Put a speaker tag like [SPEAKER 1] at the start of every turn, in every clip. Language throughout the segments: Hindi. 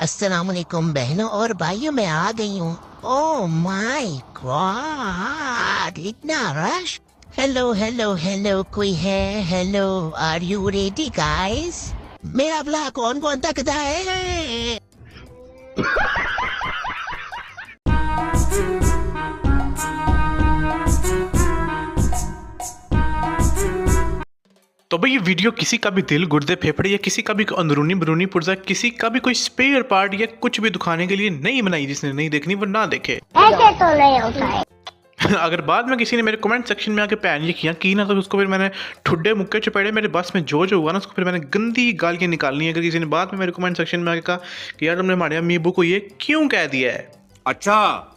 [SPEAKER 1] अस्सलाम वालेकुम बहनों और भाइयों, मैं आ गई हूँ। ओह माय गॉड, इतना रश। हेलो हेलो हेलो, कोई है? Hello, are you ready guys? मेरा ब्लॉग कौन कौन तकता है?
[SPEAKER 2] तो भाई ये वीडियो किसी का भी दिल, गुर्दे, फेफड़े या किसी का भी अंदरूनी बरूनी पुर्जा, किसी का भी कोई स्पेयर पार्ट या कुछ भी दिखाने के लिए नहीं बनाई। जिसने नहीं देखनी वो ना देखे।
[SPEAKER 3] ऐसे तो नहीं होता है।
[SPEAKER 2] अगर बाद में किसी ने मेरे कमेंट सेक्शन में आके पैन ये किया की ना, तो उसको फिर मैंने ठुड्डे मुक्के चपेड़े मेरे बस में जो हुआ ना, उसको फिर मैंने गंदी गालियाँ निकालनी है। अगर किसी ने बाद में मेरे कमेंट सेक्शन में आके कहा कि यार तुमने हमारे अम्मी अबू को ये क्यों कह दिया है। अच्छा,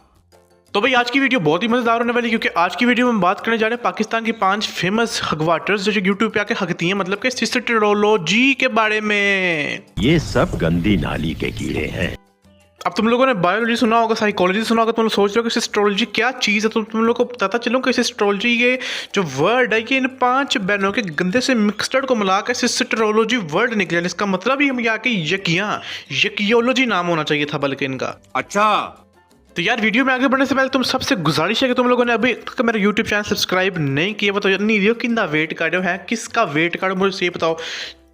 [SPEAKER 2] तो भाई आज की वीडियो बहुत ही मजेदार होने वाली है, क्योंकि आज की वीडियो में हम बात करने जा रहे हैं पाकिस्तान की 5 फेमस हगवाटर्स जो यूट्यूब पे आके हकती हैं, मतलब कि सिस्टरोलॉजी के बारे में।
[SPEAKER 4] ये सब गंदी नाली के कीड़े हैं।
[SPEAKER 2] अब तुम लोगों ने बायोलॉजी सुना होगा, साइकोलॉजी सुना होगा, तुम लोग सोच रहे हो कि सिस्ट्रोलॉजी क्या चीज़ है। तो तुम लोग को पता चलो कि सिस्ट्रोलॉजी ये जो वर्ड है, ये इन 5 बहनों के गंदे से मिक्सचर को मिलाकर सिस्ट्रोलॉजी वर्ड निकला, जिसका मतलब ही हम यहाँ के यकियोलॉजी नाम होना चाहिए था बल्कि इनका। अच्छा, तो यार वीडियो में आगे बढ़ने से पहले तुम सबसे गुजारिश है कि तुम लोगों ने अभी तक मेरा यूट्यूब चैनल सब्सक्राइब नहीं किया, वो तो नहीं दियो किंदा वेट कर रहे हो, है किसका वेट कर रहे हो, मुझे ये बताओ।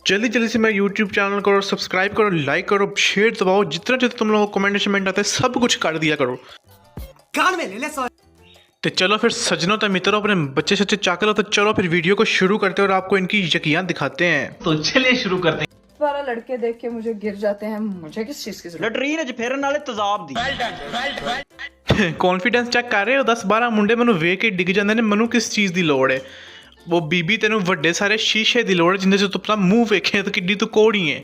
[SPEAKER 2] जल्दी जल्दी से मेरा यूट्यूब चैनल करो, सब्सक्राइब करो, लाइक करो, शेयर दबाओ, जितना जितना तुम लोगों को कमेंट शमेंट आते हैं सब कुछ कर दिया करो। तो चलो फिर सजनों तो मित्रों, अपने बच्चे सच्चे चाकर हो, तो चलो फिर वीडियो को शुरू करते हैं और आपको इनकी यकियां दिखाते हैं। तो चलिए शुरू करते हैं।
[SPEAKER 5] 12 लड़के देख के मुझे गिर जाते हैं, मुझे किस चीज की जरूरत?
[SPEAKER 6] लटरीन च फेरन वाले तेजाब दी।
[SPEAKER 2] कॉन्फिडेंस चेक कर रहे हो? 10-12 मुंडे मैनू वेख के डिग जाते ने, मैनू किस चीज़ की लोड़ है। वो बीबी तेनू ਵੱਡੇ सारे शीशे की लोड़ है, जिंदे से तू अपना मुंह वेखे तो किड्डी तू कोड़ी है।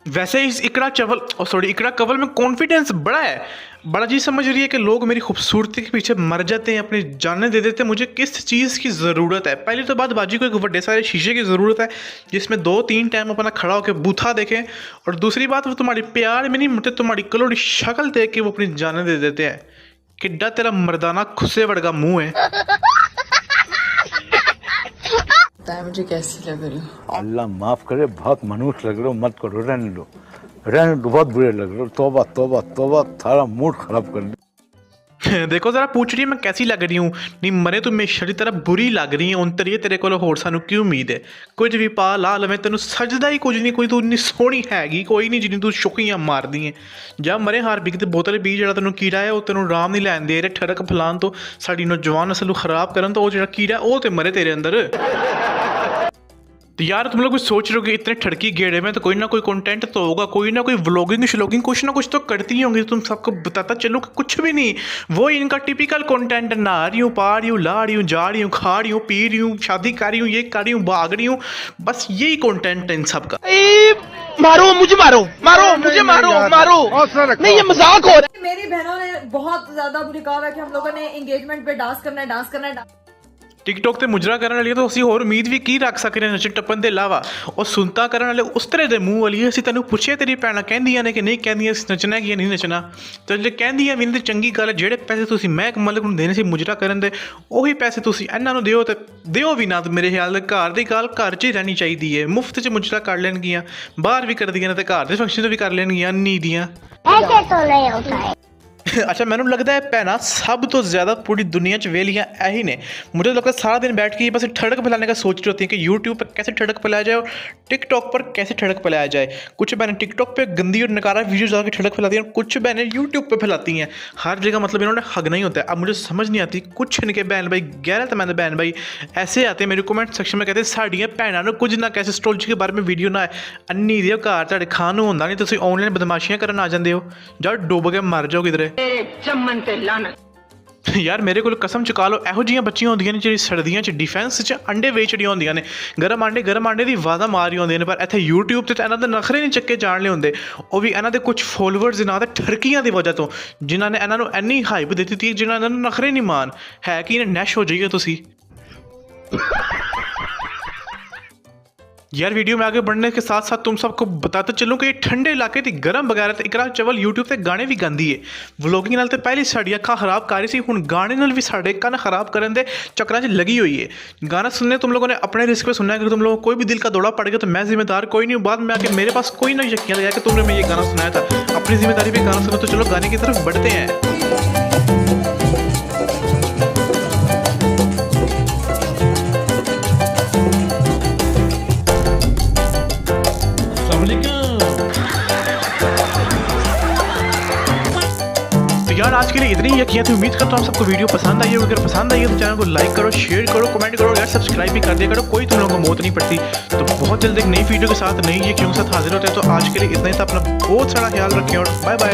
[SPEAKER 2] वैसे इस इकड़ा कवल में कॉन्फिडेंस बड़ा है, बड़ा जी समझ रही है कि लोग मेरी खूबसूरती के पीछे मर जाते हैं, अपनी जानें दे देते हैं। मुझे किस चीज़ की ज़रूरत है? पहली तो बात, बाजी को एक बड़े सारे शीशे की ज़रूरत है जिसमें 2-3 टाइम अपना खड़ा होकर बूथा देखें, और दूसरी बात वो तुम्हारी प्यार में नहीं मुझे तुम्हारी कलोड़ी शक्ल देख के वो अपनी जानें दे देते हैं। किड्डा तेरा मर्दाना खुसे वर्गा मुँह है।
[SPEAKER 5] पता है मुझे कैसी लग रही हूँ।
[SPEAKER 4] अल्लाह माफ करे, बहुत मनुष्य लग रहे हो, मत करो, रहने दो, बहुत बुरे लग रहे हो। तौबा तौबा तौबा, थारा मूड खराब कर दिया।
[SPEAKER 2] देखो जरा पूछ रही है मैं कैसी लग रही हूँ, नहीं मरे तू मेरी तरह बुरी लग रही है। उनतरी तेरे को होर सानू की उम्मीद है? कुछ भी पा ला लवें, तेन सजदा ही कुछ नहीं, कोई तू इन्नी सोहनी हैगी कोई नहीं जिन्नी तू शुकियां मार दी है। जब मरे हार बिकते बोतल पी, जो तेन कीड़ा है वो तेन आराम नहीं लैन दे रहे, ठड़क फलान तो साड़ी नौजवान नस्ल खराब करन, तो वो जो कीड़ा है वो तो मरे तेरे अंदर। तो यार तुम लोग कुछ सोच रहे हो कि इतने ठड़की गेड़े में तो कोई ना कोई कंटेंट तो होगा, कोई ना कोई व्लॉगिंग श्लॉगिंग कुछ ना कुछ तो करती ही होंगी। तुम सबको बताता चलो कि कुछ भी नहीं, वो इनका टिपिकल कंटेंट, नहा रही हूँ, पा रही हूँ, ला रही हूँ, जा रही हूँ, खा रही हूँ, पी रही हूँ, शादी कर रही हूँ, ये कर रही हूँ, भाग रही हूँ, बस यही कंटेंट है इन सबका।
[SPEAKER 6] मारो मुझे, मारो मारो मुझे, मारो मारो, नहीं ये मजाक हो रहा है।
[SPEAKER 5] मेरी बहनों ने बहुत ज्यादा मुझे कहा है कि हम लोगों ने एंगेजमेंट पे डांस करना है।
[SPEAKER 2] टिकटॉक ते मुजरा करने वाली तो ਅਸੀਂ ਹੋਰ ਉਮੀਦ ਵੀ ਕੀ ਰੱਖ ਸਕਦੇ ਹਾਂ ਨੱਚਣ ਟੱਪਣ ਦੇ ਇਲਾਵਾ। ਉਹ ਸੁਣਤਾ ਕਰਨ ਵਾਲੇ ਉਸ ਤਰ੍ਹਾਂ ਦੇ ਮੂੰਹ ਵਾਲੀ। ਅਸੀਂ ਤੈਨੂੰ ਪੁੱਛਿਆ ਤੇਰੀ ਭੈਣਾਂ ਕਹਿੰਦੀਆਂ ਨੇ ਕਿ ਨਹੀਂ ਕਹਿੰਦੀਆਂ ਨੱਚਣਾ ਕਿ ਨਹੀਂ ਨੱਚਣਾ? ਤੇ ਜੇ ਕਹਿੰਦੀਆਂ ਵੀ ਨਹੀਂ ਤੇ ਚੰਗੀ ਗੱਲ ਹੈ, ਜਿਹੜੇ ਪੈਸੇ ਤੁਸੀਂ ਮਹਿਕ ਮਲਿਕ ਨੂੰ ਦੇਣੇ ਸੀ ਮੁਜਰਾ ਕਰਨ ਦੇ, ਉਹੀ ਪੈਸੇ ਤੁਸੀਂ ਇਹਨਾਂ ਨੂੰ ਦਿਓ, ਤੇ ਦਿਓ ਵੀ ਨਾ। ਮੇਰੇ ਖਿਆਲ ਦੇ ਘਰ ਦੀ ਗੱਲ ਘਰ 'ਚ ਹੀ ਰਹਿਣੀ ਚਾਹੀਦੀ ਹੈ। ਮੁਫਤ 'ਚ ਮੁਜਰਾ ਕਰ ਲੈਣਗੀਆਂ, ਬਾਹਰ ਵੀ ਕਰਦੀਆਂ ਨੇ, ਤੇ ਘਰ ਦੇ ਫੰਕਸ਼ਨ 'ਤੇ ਵੀ ਕਰ ਲੈਣਗੀਆਂ ਨੀ ਦੀਆਂ।
[SPEAKER 3] ऐसे तो नहीं होता है।
[SPEAKER 2] अच्छा मैंने लगता है भैन सब तो ज़्यादा पूरी दुनिया च वेलियाँ यही ने। मुझे लगता है सारा दिन बैठ के बस ठड़क फैलाने का सोच रही होती है कि यूट्यूब पर कैसे ठड़क फैलाया जाए और टिकटॉक पर कैसे ठड़क फैलाया जाए। कुछ बहनें टिकटॉक पे गंदी और नकारा वीडियोज़ डाल के ठड़क फैलाती हैं, कुछ बहनें यूट्यूब पे फैलाती हैं। हर जगह मतलब इन्होंने हगना ही होता है। अब मुझे समझ नहीं आती, कुछ इनके बहन भाई गैरत मैंने बहन भाई ऐसे आते हैं मेरे कमेंट सेक्शन में, कहते हैं साड़ियाँ भैनों कुछ ना कैसे एस्ट्रोलॉजी के बारे में वीडियो ना है, अन्नी दियो घर तुहाडे खाण नूं हुंदा नहीं, तुसीं ऑनलाइन बदमाशियां करन आ जांदे हो, जाओ डुब के मर जाओ किधरे। यार मेरे को कसम चुका लो, ਇਹੋ ਜਿਹੀਆਂ ਬੱਚੀਆਂ ਹੁੰਦੀਆਂ ਨੇ ਜਿਹੜੀ ਸਰਦੀਆਂ 'ਚ ਡਿਫੈਂਸ 'ਚ ਅੰਡੇ ਵੇਚੜੀਆਂ ਹੁੰਦੀਆਂ ਨੇ, ਗਰਮ ਆਂਡੇ ਦੀ ਵਾਦਾ ਮਾਰੀ ਹੁੰਦੀਆਂ ਨੇ, ਪਰ ਇੱਥੇ YouTube ਤੇ ਤਾਂ ਇਹਨਾਂ ਦੇ ਨਖਰੇ ਨਹੀਂ ਚੱਕੇ ਜਾਣ ਲਿਆਉਂਦੇ। ਉਹ ਵੀ ਇਹਨਾਂ ਦੇ ਕੁਝ ਫੋਲੋਵਰਸ ਦੇ ਨਾਂ ਤੇ ਠਰਕੀਆਂ ਦੀ ਵਜ੍ਹਾ ਤੋਂ, ਜਿਨ੍ਹਾਂ ਨੇ ਇਹਨਾਂ ਨੂੰ ਇੰਨੀ ਹਾਈਪ ਦਿੱਤੀ ਤੀ, ਜਿਨ੍ਹਾਂ ਨੇ ਇਹਨਾਂ ਨੂੰ ਨਖਰੇ ਨਹੀਂ ਮਾਨ ਹੈ ਕਿ ਇਹਨੇ ਨੈਸ਼ ਹੋ ਜਾਈਏ ਤੁਸੀਂ। यार वीडियो में आगे बढ़ने के साथ साथ तुम सबको बताते चलूं कि ये ठंडे इलाके दी गरम वगैरह ते इकरा चवल यूट्यूब ते गाने भी गांदी है। व्लॉगिंग नाल ते पहली साड़ी अखा खराब कर रही सी, हुण गाने नाल भी साढ़े कन खराब करन दे चक्करां च लगी हुई है। गाना सुनने तुम लोगों ने अपने रिस्क पे सुनना है। अगर तुम लोगों को कोई भी दिल का दौड़ा पड़ गया तो मैं जिम्मेदार कोई नहीं हूँ। बाद में आके मेरे पास कोई ना यकीन आया कि तुमने मैं ये गाना सुनाया था। अपनी जिम्मेदारी पे गाना सुनो। तो चलो गाने की तरफ बढ़ते हैं। तो यार आज के लिए इतनी ही यकीन थी। उम्मीद करता हूँ आप सबको वीडियो पसंद आई होगी। अगर पसंद आई है तो चैनल को लाइक करो, शेयर करो, कमेंट करो, यार सब्सक्राइब भी कर दिया करो। कोई तुम लोगों को मौत नहीं पड़ती। तो बहुत जल्द एक नई वीडियो के साथ नई यकीन के साथ हाजिर होते हैं। तो आज के लिए इतना ही था। अपना बहुत सारा ख्याल रखें और बाय बाय।